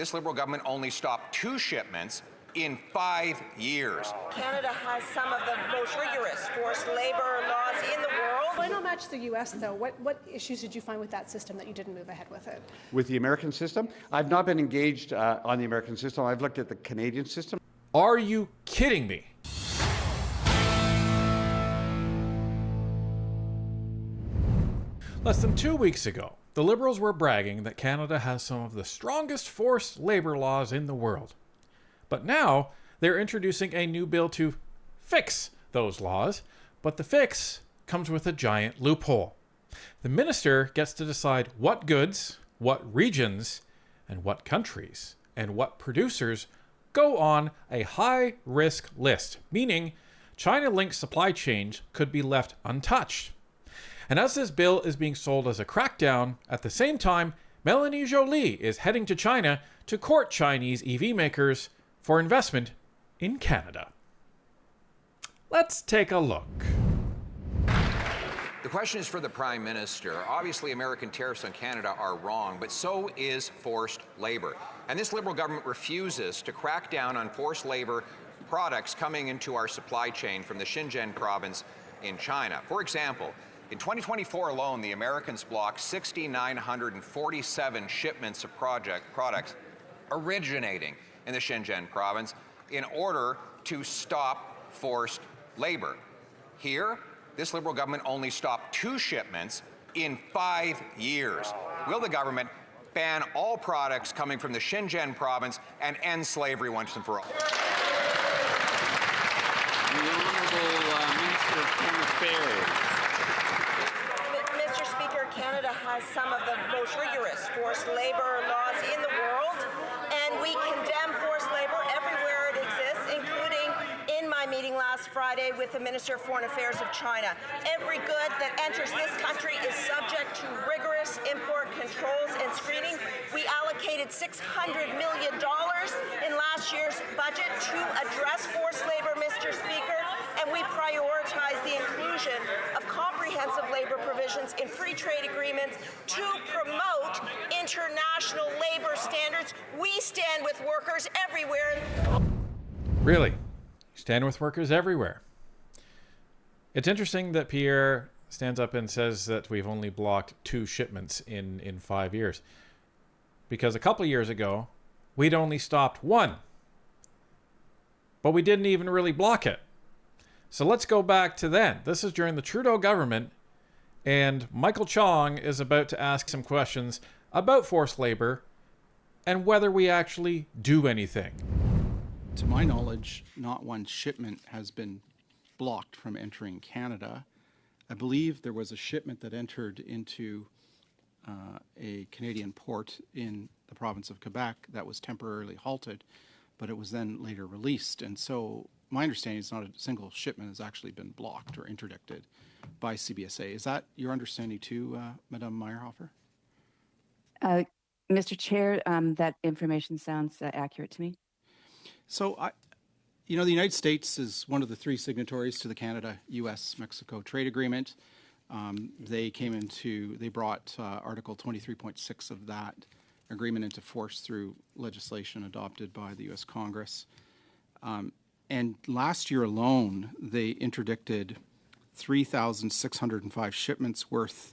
this Liberal government only stopped 2 shipments in 5 years. Canada has some of the most rigorous forced labor laws in the world. Why not match the U.S., though? What issues did you find with that system that you didn't move ahead with it? With the American system? I've not been engaged on the American system. I've looked at the Canadian system. Are you kidding me? Less than 2 weeks ago, the Liberals were bragging that Canada has some of the strongest forced labor laws in the world. But now, they're introducing a new bill to fix those laws, but the fix comes with a giant loophole. The minister gets to decide what goods, what regions, and what countries, and what producers go on a high-risk list, meaning China-linked supply chains could be left untouched. And as this bill is being sold as a crackdown, at the same time, Melanie Joly is heading to China to court Chinese EV makers for investment in Canada. Let's take a look. The question is for the Prime Minister. Obviously, American tariffs on Canada are wrong, but so is forced labor. And this Liberal government refuses to crack down on forced labor products coming into our supply chain from the Xinjiang province in China. For example, in 2024 alone, the Americans blocked 6,947 shipments of products originating in the Xinjiang province in order to stop forced labor. Here, this Liberal government only stopped 2 shipments in 5 years. Will the government ban all products coming from the Xinjiang province and end slavery once and for all? The Honourable Minister of Foreign Affairs. Mr. Speaker, Canada has some of the most rigorous forced labor laws in the world, and we condemn forced labor everywhere it exists, including in my meeting last Friday with the Minister of Foreign Affairs of China. Every good that enters this country is subject to rigorous import controls and screening. We allocated $600 million in last year's budget to address forced labor, Mr. Speaker, and we prioritize the inclusion of comprehensive labor provisions in free trade agreements to promote international labor standards. We stand with workers everywhere. Really? Stand with workers everywhere. It's interesting that Pierre stands up and says that we've only blocked 2 shipments in 5 years. Because a couple years ago, we'd only stopped 1. But we didn't even really block it. So let's go back to then. This is during the Trudeau government, and Michael Chong is about to ask some questions about forced labor and whether we actually do anything. To my knowledge, not one shipment has been blocked from entering Canada. I believe there was a shipment that entered into a Canadian port in the province of Quebec that was temporarily halted, but it was then later released. And so my understanding is not a single shipment has actually been blocked or interdicted by CBSA. Is that your understanding too, Madame Meyerhofer? Mr. Chair, that information sounds accurate to me. So, the United States is one of the 3 signatories to the Canada-U.S.-Mexico trade agreement. They brought Article 23.6 of that agreement into force through legislation adopted by the U.S. Congress. And last year alone, they interdicted 3,605 shipments worth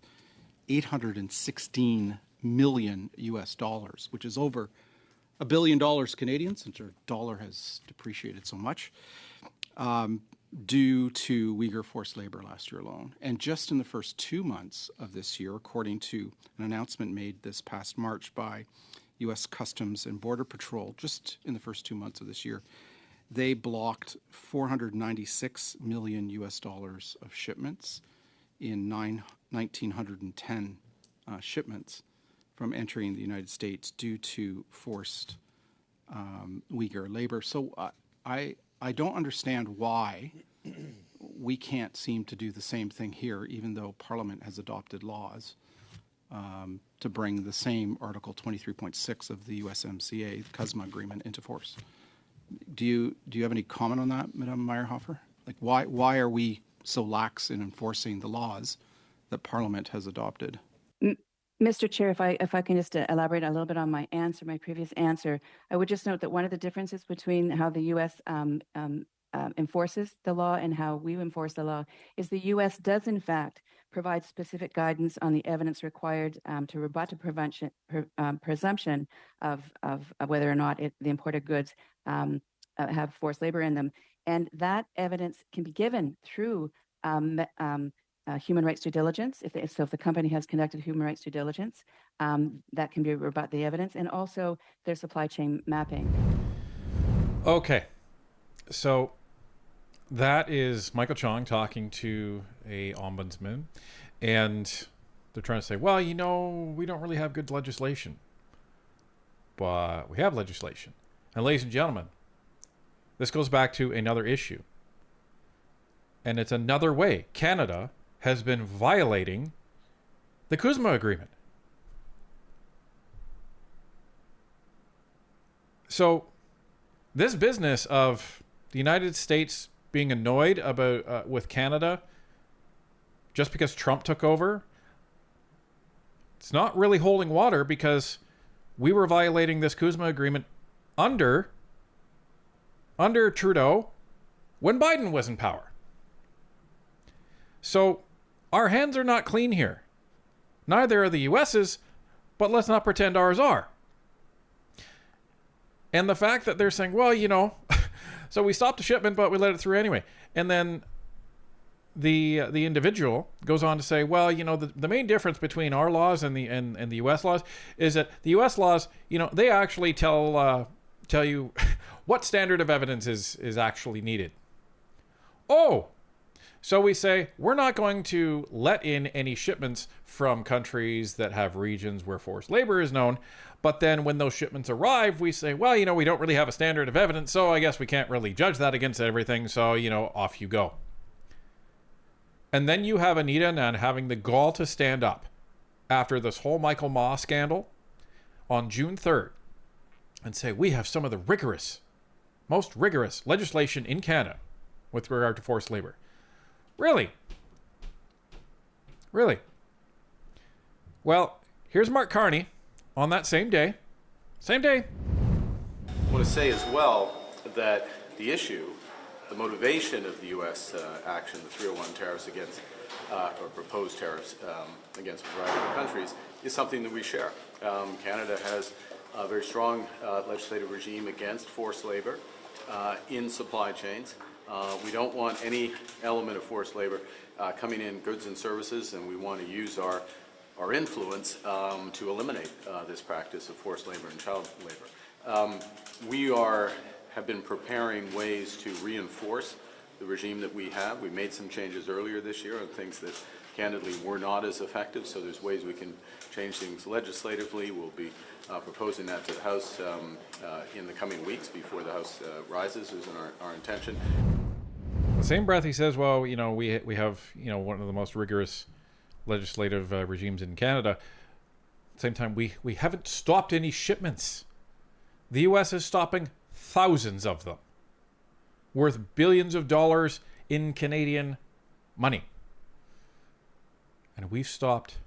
$816 million U.S. dollars, which is over $1 billion Canadian, since our dollar has depreciated so much, due to Uyghur forced labor last year alone. And just in the first 2 months of this year, according to an announcement made this past March by U.S. Customs and Border Patrol, just in the first 2 months of this year, they blocked $496 million U.S. dollars of shipments in 1,910 shipments from entering the United States due to forced Uyghur labor. So I don't understand why we can't seem to do the same thing here, even though Parliament has adopted laws to bring the same Article 23.6 of the USMCA, CUSMA agreement, into force. Do you have any comment on that, Madame Meyerhofer? Like, why are we so lax in enforcing the laws that Parliament has adopted? Mr. Chair, if I can just elaborate a little bit on my previous answer, I would just note that one of the differences between how the U.S. Enforces the law and how we enforce the law is the U.S. does in fact provide specific guidance on the evidence required to rebut a presumption of whether or not the imported goods have forced labor in them, and that evidence can be given through human rights due diligence. If the company has conducted human rights due diligence, that can be rebut the evidence, and also their supply chain mapping. Okay, so that is Michael Chong talking to a ombudsman, and they're trying to say, well, you know, we don't really have good legislation, but we have legislation. And ladies and gentlemen, this goes back to another issue, and it's another way Canada has been violating the CUSMA agreement. So this business of the United States being annoyed about with Canada just because Trump took over, it's not really holding water, because we were violating this CUSMA agreement under Trudeau when Biden was in power. So our hands are not clean here. Neither are the US's, but let's not pretend ours are. And the fact that they're saying, well, you know, so we stopped the shipment, but we let it through anyway. And then the individual goes on to say, well, you know, the main difference between our laws and the U.S. laws is that the U.S. laws, you know, they actually tell you what standard of evidence is actually needed. Oh, so we say we're not going to let in any shipments from countries that have regions where forced labor is known. But then when those shipments arrive, we say, well, you know, we don't really have a standard of evidence, so I guess we can't really judge that against everything. So, you know, off you go. And then you have Anita Anand having the gall to stand up after this whole Michael Ma scandal on June 3rd and say, we have some of the most rigorous legislation in Canada with regard to forced labor. Really? Really? Well, here's Mark Carney on that same day. Same day. I want to say as well that the issue, the motivation of the U.S. action, the 301 tariffs against, or proposed tariffs against a variety of countries, is something that we share. Canada has a very strong legislative regime against forced labor in supply chains. We don't want any element of forced labor coming in goods and services, and we want to use our influence to eliminate this practice of forced labor and child labor. We have been preparing ways to reinforce the regime that we have. We made some changes earlier this year on things that candidly were not as effective, so there's ways we can change things legislatively. We'll be proposing that to the House in the coming weeks before the House rises, is our intention. The same breath he says, well, you know, we have, you know, one of the most rigorous legislative regimes in Canada. At the same time, we haven't stopped any shipments. The U.S. is stopping thousands of them, worth billions of dollars in Canadian money. And we've stopped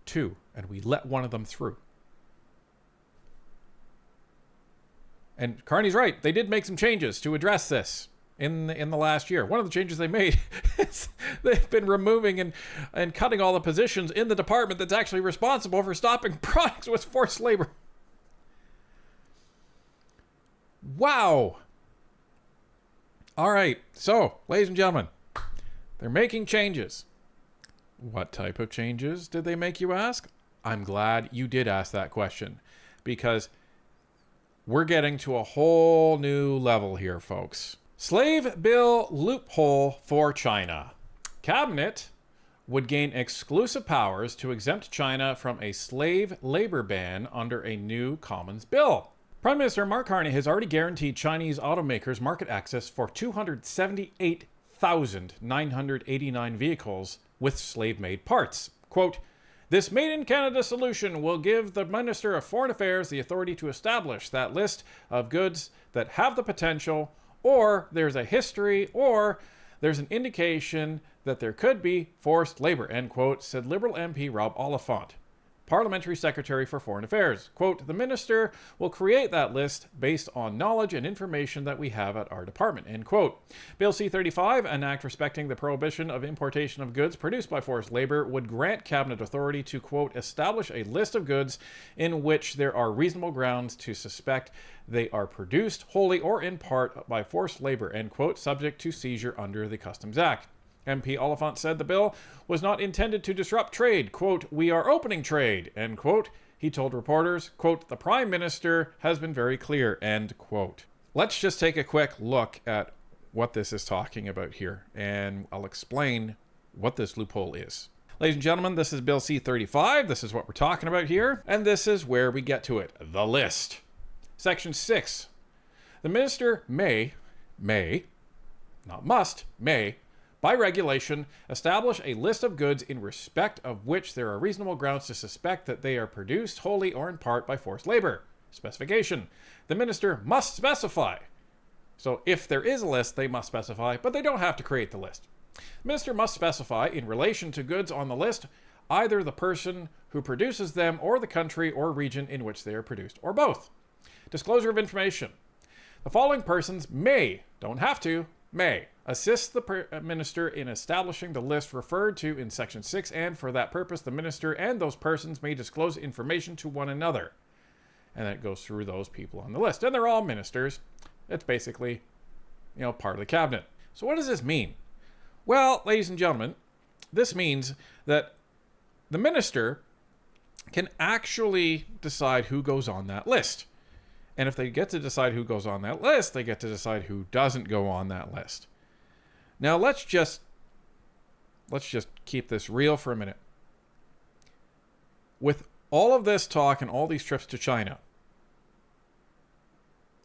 2, and we let one of them through. And Carney's right. They did make some changes to address this in the last year. One of the changes they made is they've been removing and cutting all the positions in the department that's actually responsible for stopping products with forced labor. Wow. All right. So, ladies and gentlemen, they're making changes. What type of changes did they make, you ask? I'm glad you did ask that question, because we're getting to a whole new level here, folks. Slave bill loophole for China. Cabinet would gain exclusive powers to exempt China from a slave labor ban under a new Commons bill. Prime Minister Mark Carney has already guaranteed Chinese automakers market access for 278,989 vehicles with slave-made parts. Quote, this Made in Canada solution will give the Minister of Foreign Affairs the authority to establish that list of goods that have the potential, or there's a history, or there's an indication that there could be forced labor, end quote, said Liberal MP Rob Oliphant. Parliamentary Secretary for Foreign Affairs. Quote, the minister will create that list based on knowledge and information that we have at our department, end quote. Bill C-35, an act respecting the prohibition of importation of goods produced by forced labor, would grant cabinet authority to, quote, establish a list of goods in which there are reasonable grounds to suspect they are produced wholly or in part by forced labor, end quote, subject to seizure under the Customs Act. MP Oliphant said the bill was not intended to disrupt trade. Quote, we are opening trade, end quote. He told reporters, quote, the Prime Minister has been very clear, end quote. Let's just take a quick look at what this is talking about here, and I'll explain what this loophole is. Ladies and gentlemen, this is Bill C-35. This is what we're talking about here, and this is where we get to it, the list. Section 6. The minister may, not must, may, by regulation, establish a list of goods in respect of which there are reasonable grounds to suspect that they are produced wholly or in part by forced labor. Specification. The minister must specify. So if there is a list, they must specify, but they don't have to create the list. The minister must specify, in relation to goods on the list, either the person who produces them or the country or region in which they are produced, or both. Disclosure of information. The following persons may, don't have to, may assist the minister in establishing the list referred to in Section 6, and for that purpose, the minister and those persons may disclose information to one another. And then it goes through those people on the list. And they're all ministers. It's basically, part of the cabinet. So what does this mean? Well, ladies and gentlemen, this means that the minister can actually decide who goes on that list. And if they get to decide who goes on that list, they get to decide who doesn't go on that list. Now, let's just keep this real for a minute. With all of this talk and all these trips to China,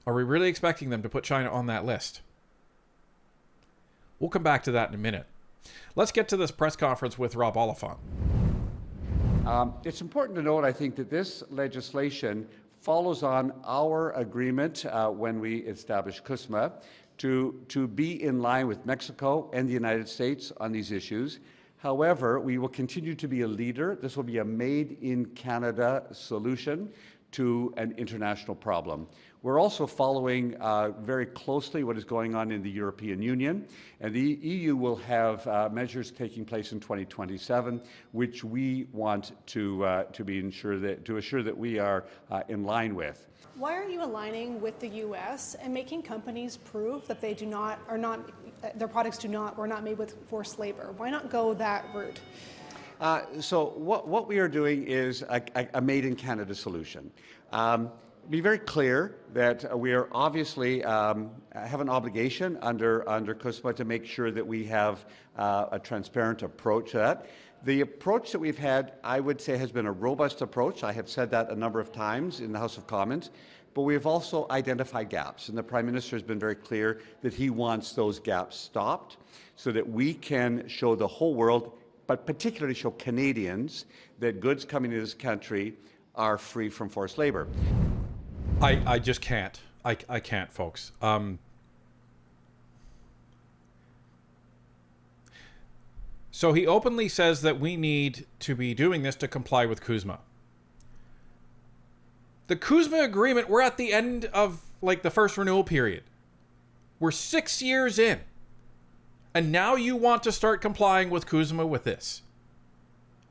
are we really expecting them to put China on that list? We'll come back to that in a minute. Let's get to this press conference with Rob Oliphant. It's important to note, I think, that this legislation follows on our agreement when we established CUSMA to be in line with Mexico and the United States on these issues. However, we will continue to be a leader. This will be a made-in-Canada solution to an international problem. We're also following very closely what is going on in the European Union, and the EU will have measures taking place in 2027, which we want to assure that we are in line with. Why are you aligning with the U.S. and making companies prove that they their products were not made with forced labor? Why not go that route? So what we are doing is a made-in-Canada solution. Be very clear that we are obviously have an obligation under CUSMA to make sure that we have a transparent approach to that. The approach that we've had, I would say, has been a robust approach. I have said that a number of times in the House of Commons, but we have also identified gaps, and the Prime Minister has been very clear that he wants those gaps stopped so that we can show the whole world, but particularly show Canadians, that goods coming into this country are free from forced labor. I just can't. I can't, folks. So he openly says that we need to be doing this to comply with CUSMA. The CUSMA agreement, we're at the end of the first renewal period. We're 6 years in. And now you want to start complying with CUSMA with this.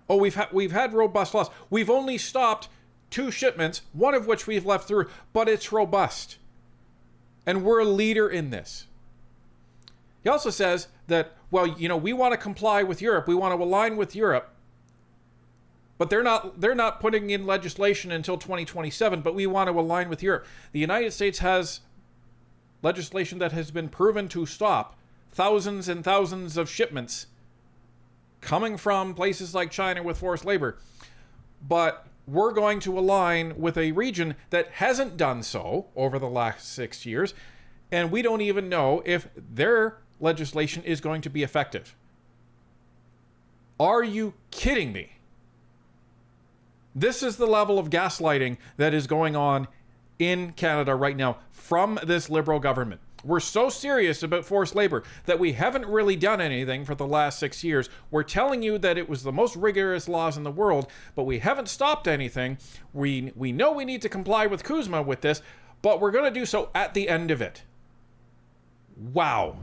Oh, we've had robust laws. We've only stopped 2 shipments, one of which we've left through, but it's robust. And we're a leader in this. He also says that, we want to comply with Europe. We want to align with Europe. But they're not putting in legislation until 2027, but we want to align with Europe. The United States has legislation that has been proven to stop thousands and thousands of shipments coming from places like China with forced labor. But we're going to align with a region that hasn't done so over the last 6 years, and we don't even know if their legislation is going to be effective. Are you kidding me? This is the level of gaslighting that is going on in Canada right now from this Liberal government. We're so serious about forced labor that we haven't really done anything for the last 6 years. We're telling you that it was the most rigorous laws in the world, but we haven't stopped anything. We know we need to comply with CUSMA with this, but we're going to do so at the end of it. Wow.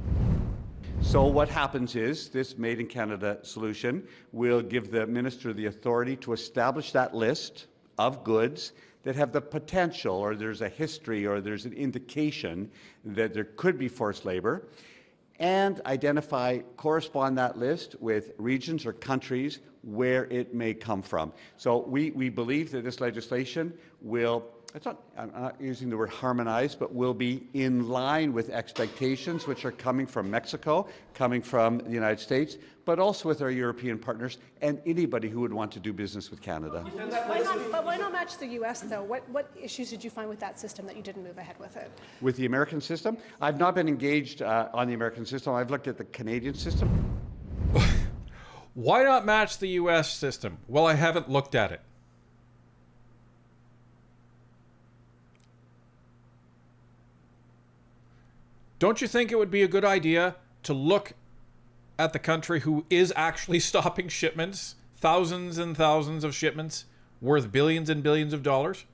So what happens is this Made in Canada solution will give the minister the authority to establish that list of goods that have the potential, or there's a history, or there's an indication that there could be forced labor, and correspond that list with regions or countries where it may come from. So we believe that this legislation will, I'm not using the word harmonize, but will be in line with expectations which are coming from Mexico, coming from the United States, but also with our European partners and anybody who would want to do business with Canada. Why not match the U.S. though? What issues did you find with that system that you didn't move ahead with it? With the American system, I've not been engaged on the American system. I've looked at the Canadian system. Why not match the U.S. system? Well, I haven't looked at it. Don't you think it would be a good idea to look at the country who is actually stopping shipments, thousands and thousands of shipments worth billions and billions of dollars?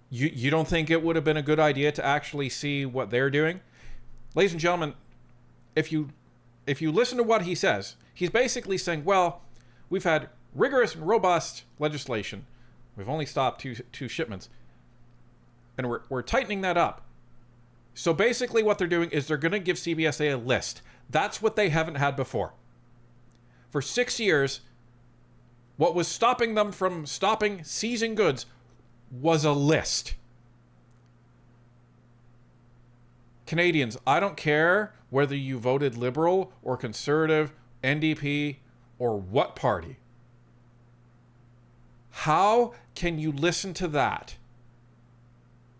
You don't think it would have been a good idea to actually see what they're doing? Ladies and gentlemen, if you listen to what he says, he's basically saying, well, we've had rigorous and robust legislation. We've only stopped two shipments. And we're tightening that up. So basically what they're doing is they're going to give CBSA a list. That's what they haven't had before. For 6 years, what was stopping them from seizing goods was a list. Canadians, I don't care whether you voted Liberal or Conservative, NDP, or what party. How can you listen to that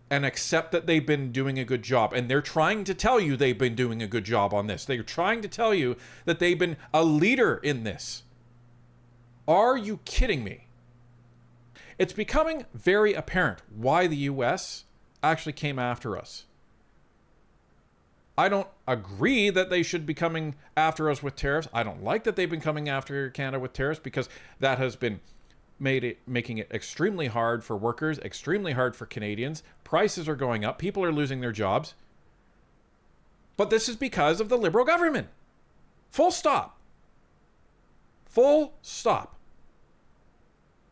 and accept that they've been doing a good job? And they're trying to tell you they've been doing a good job on this. They're trying to tell you that they've been a leader in this. Are you kidding me? It's becoming very apparent why the US actually came after us. I don't agree that they should be coming after us with tariffs. I don't like that they've been coming after Canada with tariffs, because that has been making it extremely hard for workers, extremely hard for Canadians. Prices are going up. People are losing their jobs. But this is because of the Liberal government. Full stop. Full stop.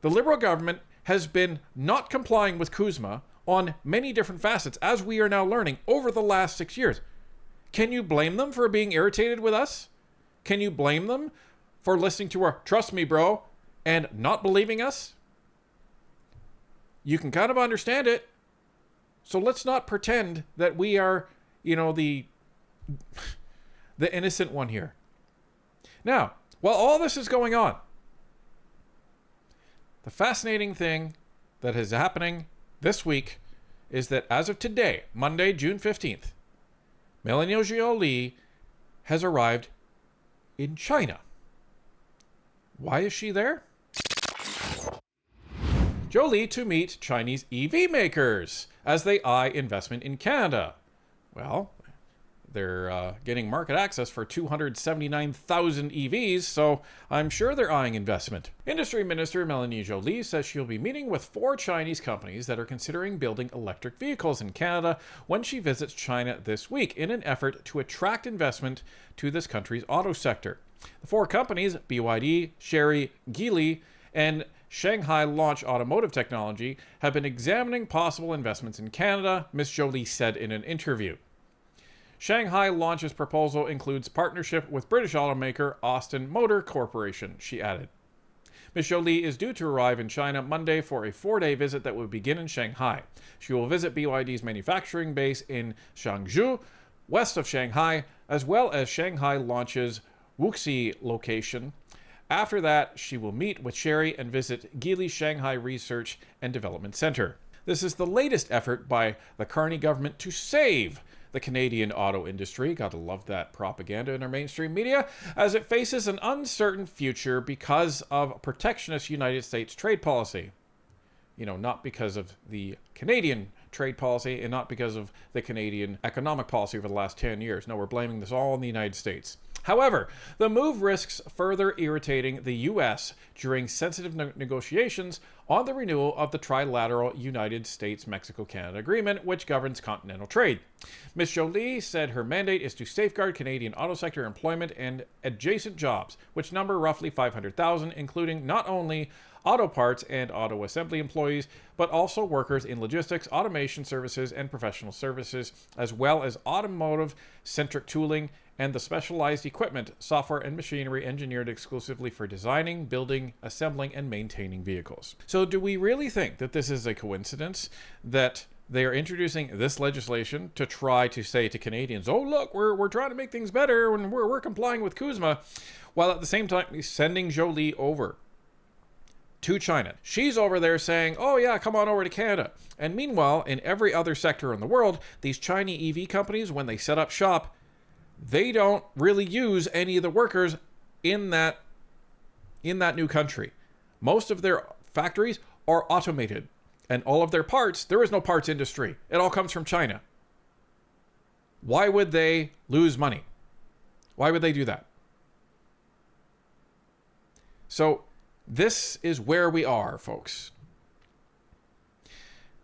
The Liberal government has been not complying with CUSMA on many different facets, as we are now learning over the last 6 years. Can you blame them for being irritated with us? Can you blame them for listening to our "trust me, bro" and not believing us? You can kind of understand it. So let's not pretend that we are, the innocent one here. Now, while all this is going on, the fascinating thing that is happening this week is that as of today, Monday, June 15th, Melanie Joly has arrived in China. Why is she there? Joly to meet Chinese EV makers as they eye investment in Canada. Well, they're getting market access for 279,000 EVs, so I'm sure they're eyeing investment. Industry Minister Melanie Joly says she'll be meeting with 4 Chinese companies that are considering building electric vehicles in Canada when she visits China this week in an effort to attract investment to this country's auto sector. The 4 companies, BYD, Chery, Geely, and Shanghai Launch Automotive Technology, have been examining possible investments in Canada, Ms. Joly said in an interview. Shanghai Launch's proposal includes partnership with British automaker Austin Motor Corporation, she added. Ms. Joly is due to arrive in China Monday for a 4-day visit that will begin in Shanghai. She will visit BYD's manufacturing base in Changzhou, west of Shanghai, as well as Shanghai Launch's Wuxi location. After that, she will meet with Chery and visit Geely's Shanghai Research and Development Center. This is the latest effort by the Carney government to save the Canadian auto industry, gotta love that propaganda in our mainstream media, as it faces an uncertain future because of protectionist United States trade policy. Not because of the Canadian trade policy and not because of the Canadian economic policy over the last 10 years. No, we're blaming this all on the United States. However, the move risks further irritating the U.S. during sensitive negotiations on the renewal of the trilateral United States-Mexico-Canada agreement, which governs continental trade. Ms. Joly said her mandate is to safeguard Canadian auto sector employment and adjacent jobs, which number roughly 500,000, including not only auto parts and auto assembly employees, but also workers in logistics, automation services, and professional services, as well as automotive-centric tooling and the specialized equipment, software, and machinery engineered exclusively for designing, building, assembling, and maintaining vehicles. So do we really think that this is a coincidence that they are introducing this legislation to try to say to Canadians, oh, look, we're trying to make things better and we're complying with CUSMA, while at the same time sending Joly over to China? She's over there saying, oh yeah, come on over to Canada. And meanwhile, in every other sector in the world, these Chinese EV companies, when they set up shop, they don't really use any of the workers in that new country. Most of their factories are automated, and all of their parts, there is no parts industry. It all comes from China. Why would they lose money? Why would they do that? So this is where we are, folks.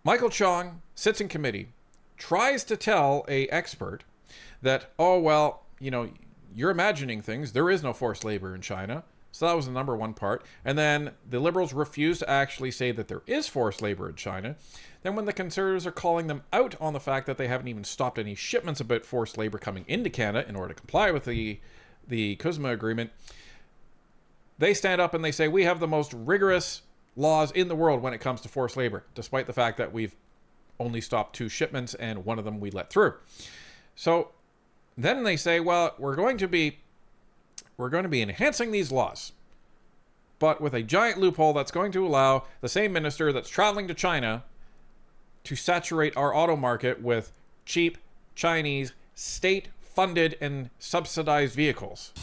Michael Chong sits in committee, tries to tell an expert that, oh, well, you know, you're imagining things. There is no forced labor in China. So that was the number one part. And then the Liberals refuse to actually say that there is forced labor in China. Then when the Conservatives are calling them out on the fact that they haven't even stopped any shipments about forced labor coming into Canada in order to comply with the CUSMA agreement, they stand up and they say, we have the most rigorous laws in the world when it comes to forced labor, despite the fact that we've only stopped 2 shipments and one of them we let through. So then they say, well, we're going to be enhancing these laws, but with a giant loophole that's going to allow the same minister that's traveling to China to saturate our auto market with cheap Chinese state-funded and subsidized vehicles.